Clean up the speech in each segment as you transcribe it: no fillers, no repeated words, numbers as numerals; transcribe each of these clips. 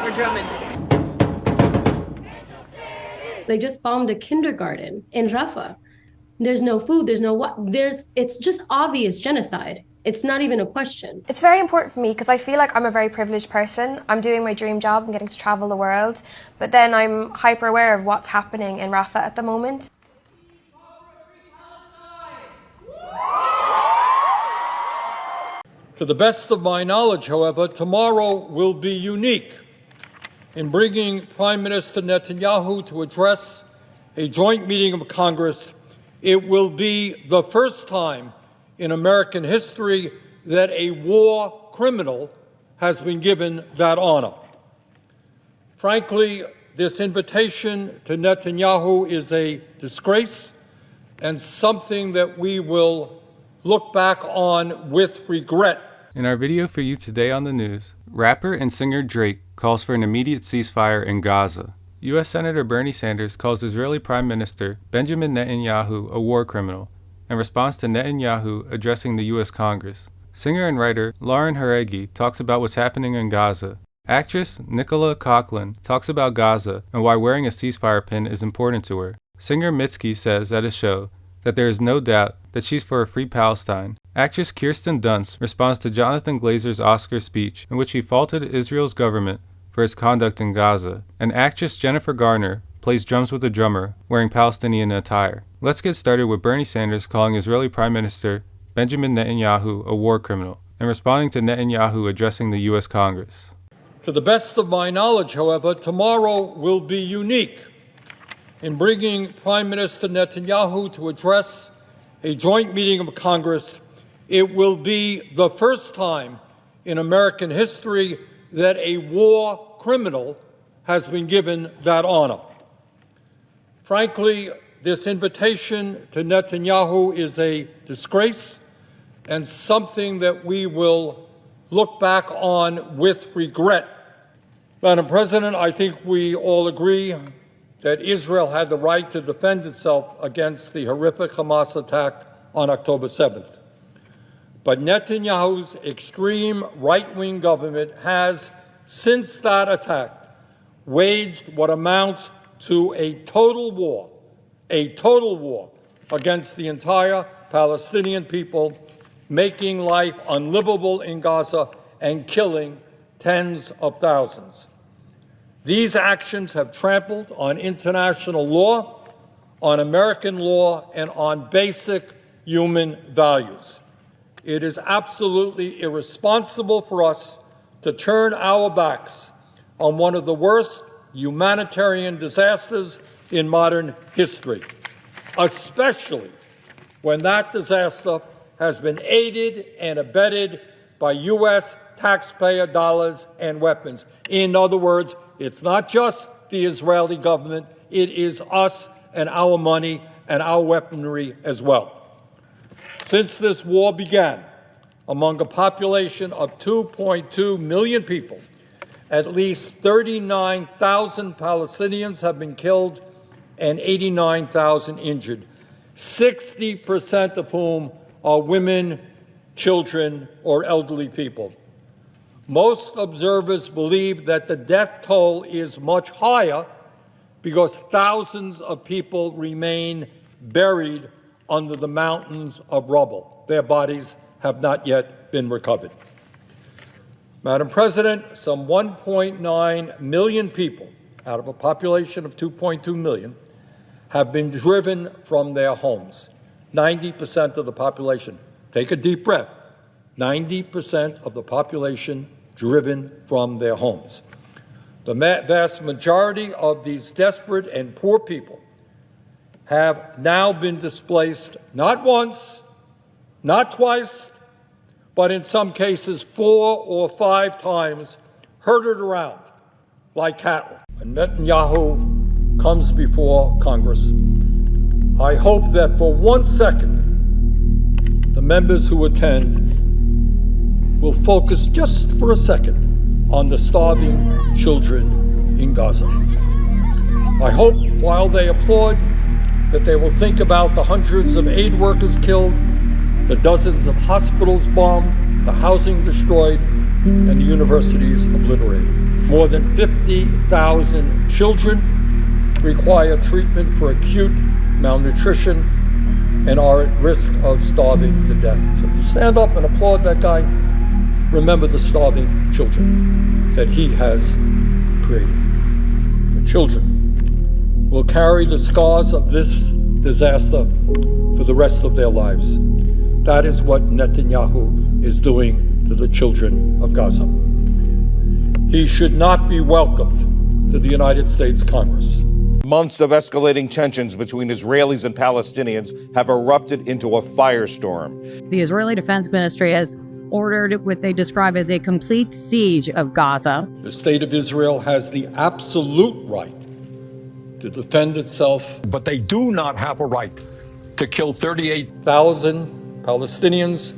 for Drummond. They just bombed a kindergarten in Rafah. There's no food, there's no what, it's just obvious genocide. It's not even a question. It's very important for me because I feel like I'm a very privileged person. I'm doing my dream job and getting to travel the world, but then I'm hyper aware of what's happening in Rafah at the moment. To the best of my knowledge, however, tomorrow will be unique in bringing Prime Minister Netanyahu to address a joint meeting of Congress. It will be the first time in American history that a war criminal has been given that honor. Frankly, this invitation to Netanyahu is a disgrace and something that we will look back on with regret. In our video for you today on the news, rapper and singer Drake calls for an immediate ceasefire in Gaza. U.S. Senator Bernie Sanders calls Israeli Prime Minister Benjamin Netanyahu a war criminal in response to Netanyahu addressing the U.S. Congress. Singer and writer Lauren Haregi talks about what's happening in Gaza. Actress Nicola Coughlan talks about Gaza and why wearing a ceasefire pin is important to her. Singer Mitski says at a show that there is no doubt that she's for a free Palestine. Actress Kirsten Dunst responds to Jonathan Glazer's Oscar speech in which he faulted Israel's government for its conduct in Gaza. And actress Jennifer Garner plays drums with a drummer wearing Palestinian attire. Let's get started with Bernie Sanders calling Israeli Prime Minister Benjamin Netanyahu a war criminal and responding to Netanyahu addressing the U.S. Congress. To the best of my knowledge, however, tomorrow will be unique in bringing Prime Minister Netanyahu to address a joint meeting of Congress. It will be the first time in American history that a war criminal has been given that honor. Frankly, this invitation to Netanyahu is a disgrace and something that we will look back on with regret. Madam President, I think we all agree that Israel had the right to defend itself against the horrific Hamas attack on October 7th. But Netanyahu's extreme right-wing government has, since that attack, waged what amounts to a total war against the entire Palestinian people, making life unlivable in Gaza and killing tens of thousands. These actions have trampled on international law, on American law, and on basic human values. It is absolutely irresponsible for us to turn our backs on one of the worst humanitarian disasters in modern history, especially when that disaster has been aided and abetted by U.S. taxpayer dollars and weapons. In other words, it's not just the Israeli government, it is us and our money and our weaponry as well. Since this war began, among a population of 2.2 million people, at least 39,000 Palestinians have been killed and 89,000 injured, 60% of whom are women, children, or elderly people. Most observers believe that the death toll is much higher because thousands of people remain buried under the mountains of rubble. Their bodies have not yet been recovered. Madam President, some 1.9 million people out of a population of 2.2 million have been driven from their homes. 90% of the population. Take a deep breath. 90% of the population driven from their homes. The vast majority of these desperate and poor people have now been displaced not once, not twice, but in some cases 4 or 5 times, herded around like cattle. When Netanyahu comes before Congress, I hope that for 1 second, the members who attend will focus just for a second on the starving children in Gaza. I hope while they applaud that they will think about the hundreds of aid workers killed, the dozens of hospitals bombed, the housing destroyed, and the universities obliterated. More than 50,000 children require treatment for acute malnutrition and are at risk of starving to death. So if you stand up and applaud that guy, remember the starving children that he has created. The children will carry the scars of this disaster for the rest of their lives. That is what Netanyahu is doing to the children of Gaza. He should not be welcomed to the United States Congress. Months of escalating tensions between Israelis and Palestinians have erupted into a firestorm. The Israeli Defense Ministry has ordered what they describe as a complete siege of Gaza. The state of Israel has the absolute right to defend itself, but they do not have a right to kill 38,000 Palestinians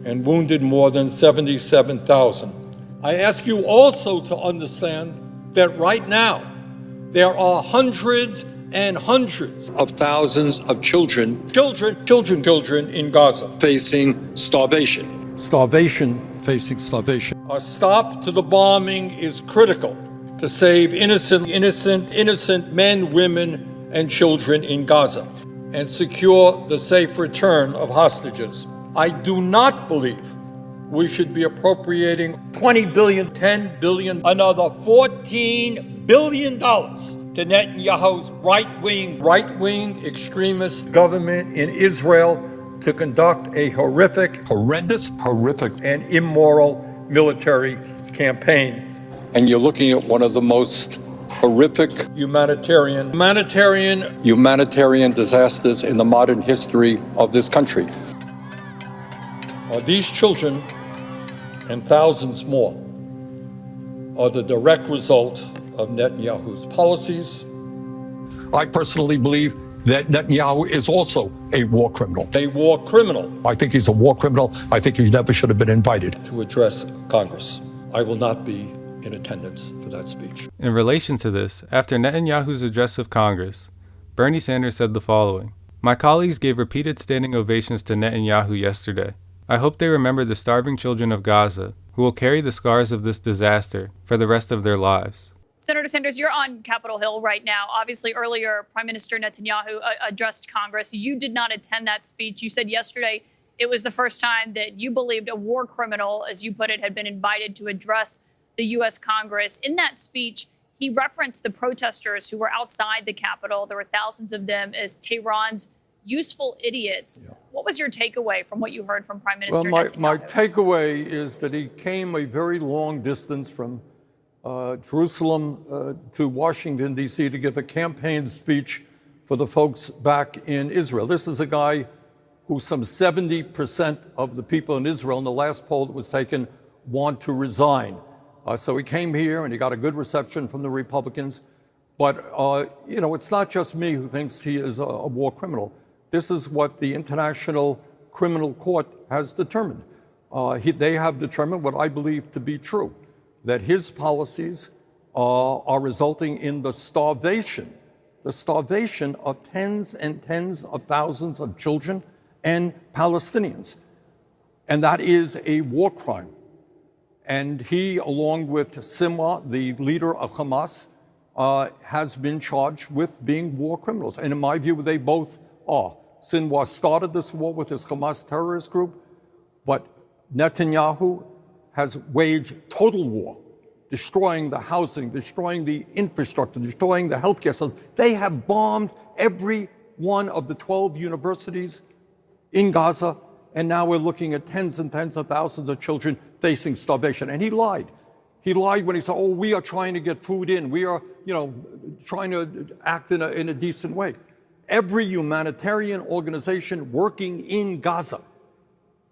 and wounded more than 77,000. I ask you also to understand that right now there are hundreds and hundreds of thousands of children in Gaza facing starvation. Facing starvation. A stop to the bombing is critical to save innocent men, women, and children in Gaza and secure the safe return of hostages. I do not believe we should be appropriating $20 billion, $10 billion, another $14 billion to Netanyahu's right-wing extremist government in Israel to conduct a horrendous, and immoral military campaign. And you're looking at one of the most horrific humanitarian disasters in the modern history of this country. These children and thousands more are the direct result of Netanyahu's policies. I personally believe that Netanyahu is also a war criminal. I think he's a war criminal. I think he never should have been invited to address Congress. I will not be in attendance for that speech. In relation to this, after Netanyahu's address of Congress, Bernie Sanders said the following: "My colleagues gave repeated standing ovations to Netanyahu yesterday. I hope they remember the starving children of Gaza, who will carry the scars of this disaster for the rest of their lives." Senator Sanders, you're on Capitol Hill right now. Obviously, earlier, Prime Minister Netanyahu addressed Congress. You did not attend that speech. You said yesterday it was the first time that you believed a war criminal, as you put it, had been invited to address the U.S. Congress. In that speech, he referenced the protesters who were outside the Capitol. There were thousands of them as Tehran's useful idiots. Yeah. What was your takeaway from what you heard from Prime Minister Netanyahu? My takeaway is that he came a very long distance from Jerusalem to Washington, D.C. to give a campaign speech for the folks back in Israel. This is a guy who some 70% of the people in Israel in the last poll that was taken want to resign. So he came here and he got a good reception from the Republicans. But, it's not just me who thinks he is a war criminal. This is what the International Criminal Court has determined. They have determined what I believe to be true, that his policies are resulting in the starvation of tens and tens of thousands of children and Palestinians. And that is a war crime. And he, along with Sinwar, the leader of Hamas, has been charged with being war criminals. And in my view, they both are. Sinwar started this war with his Hamas terrorist group, but Netanyahu has waged total war, destroying the housing, destroying the infrastructure, destroying the healthcare system. They have bombed every one of the 12 universities in Gaza, and now we're looking at tens and tens of thousands of children facing starvation. And he lied. He lied when he said, we are trying to get food in. We are, trying to act in a decent way. Every humanitarian organization working in Gaza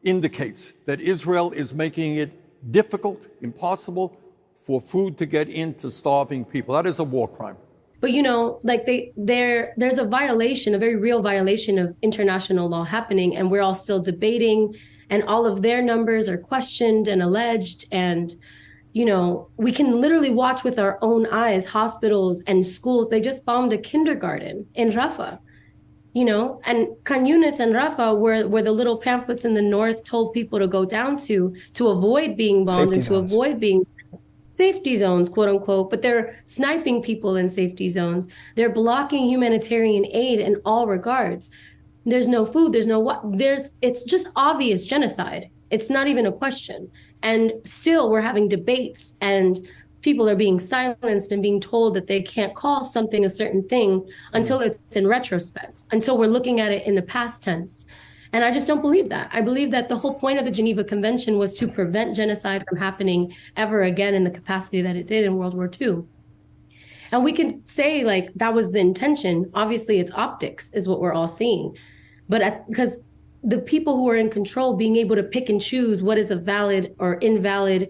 indicates that Israel is making it difficult, impossible for food to get into starving people. That is a war crime. But there's a violation, a very real violation of international law happening, and we're all still debating, and all of their numbers are questioned and alleged. And we can literally watch with our own eyes hospitals and schools. They just bombed a kindergarten in Rafah, and Khan Yunis and Rafah were the little pamphlets in the north told people to go down to avoid being bombed and to avoid being. safety zones, quote unquote, but they're sniping people in safety zones. They're blocking humanitarian aid in all regards. There's no food, there's no what, it's just obvious genocide. It's not even a question. And still we're having debates and people are being silenced and being told that they can't call something a certain thing until it's in retrospect, until we're looking at it in the past tense. And I just don't believe that. I believe that the whole point of the Geneva Convention was to prevent genocide from happening ever again in the capacity that it did in World War II. And we could say like that was the intention. Obviously, it's optics is what we're all seeing. But because the people who are in control being able to pick and choose what is a valid or invalid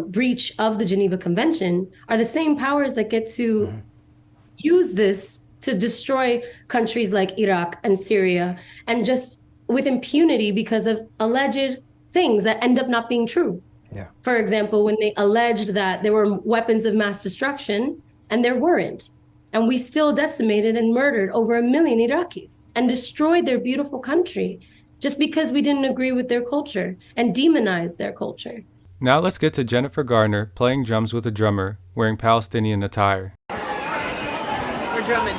breach of the Geneva Convention are the same powers that get to use this to destroy countries like Iraq and Syria, and just with impunity because of alleged things that end up not being true. Yeah. For example, when they alleged that there were weapons of mass destruction and there weren't. And we still decimated and murdered over 1 million Iraqis and destroyed their beautiful country just because we didn't agree with their culture and demonized their culture. Now let's get to Jennifer Garner playing drums with a drummer wearing Palestinian attire. We're drumming.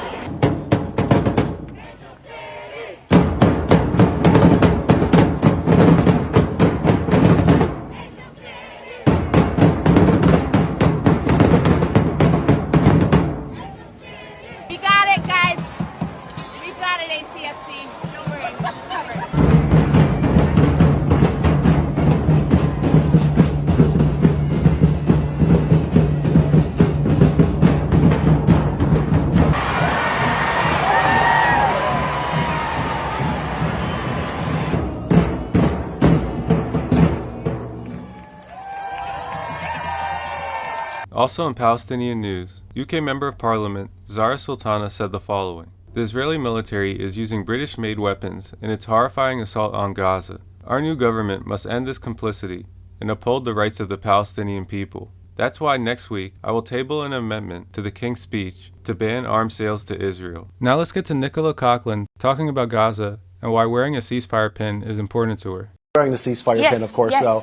We got it, guys. We got it, ACFC. Don't worry, it's covered. Also in Palestinian news, UK Member of Parliament Zara Sultana said the following: "The Israeli military is using British-made weapons in its horrifying assault on Gaza. Our new government must end this complicity and uphold the rights of the Palestinian people. That's why next week I will table an amendment to the King's Speech to ban arms sales to Israel." Now let's get to Nicola Coughlin talking about Gaza and why wearing a ceasefire pin is important to her. Wearing the ceasefire pin, of course, so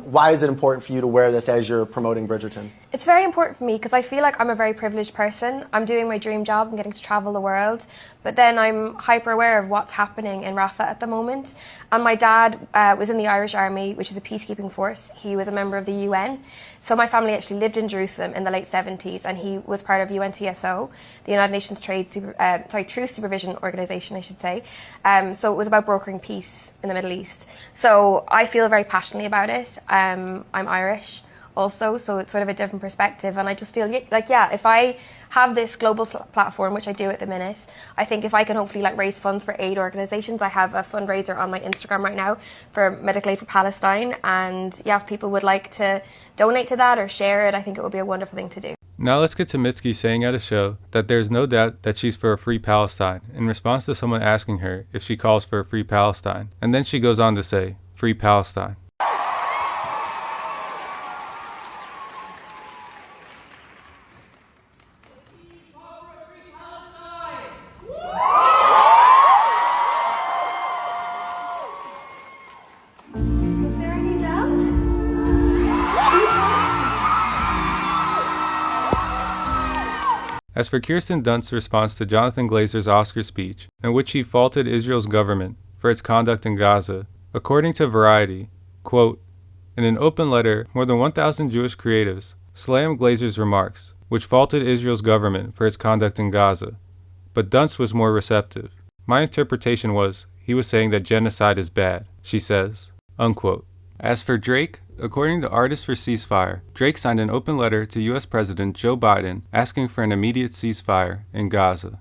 why is it important for you to wear this as you're promoting Bridgerton? It's very important for me because I feel like I'm a very privileged person. I'm doing my dream job, I'm getting to travel the world, but then I'm hyper aware of what's happening in Rafah at the moment. And my dad was in the Irish Army, which is a peacekeeping force. He was a member of the UN. So my family actually lived in Jerusalem in the late 70s, and he was part of UNTSO, the United Nations Truce Supervision Organization, I should say. So it was about brokering peace in the Middle East. So I feel very passionately about it. I'm Irish also, so it's sort of a different perspective. And I just feel like, yeah, if I have this global platform, which I do at the minute, I think if I can hopefully like raise funds for aid organizations. I have a fundraiser on my Instagram right now for Medical Aid for Palestine, and yeah, if people would like to donate to that or share it, I think it would be a wonderful thing to do. Now let's get to Mitski saying at a show that there's no doubt that she's for a free Palestine in response to someone asking her if she calls for a free Palestine. And then she goes on to say, "Free Palestine." As for Kirsten Dunst's response to Jonathan Glazer's Oscar speech, in which he faulted Israel's government for its conduct in Gaza, according to Variety, quote, "In an open letter, more than 1,000 Jewish creatives slammed Glazer's remarks, which faulted Israel's government for its conduct in Gaza. But Dunst was more receptive. My interpretation was, he was saying that genocide is bad," she says, unquote. As for Drake, according to Artists for Ceasefire, Drake signed an open letter to U.S. President Joe Biden asking for an immediate ceasefire in Gaza.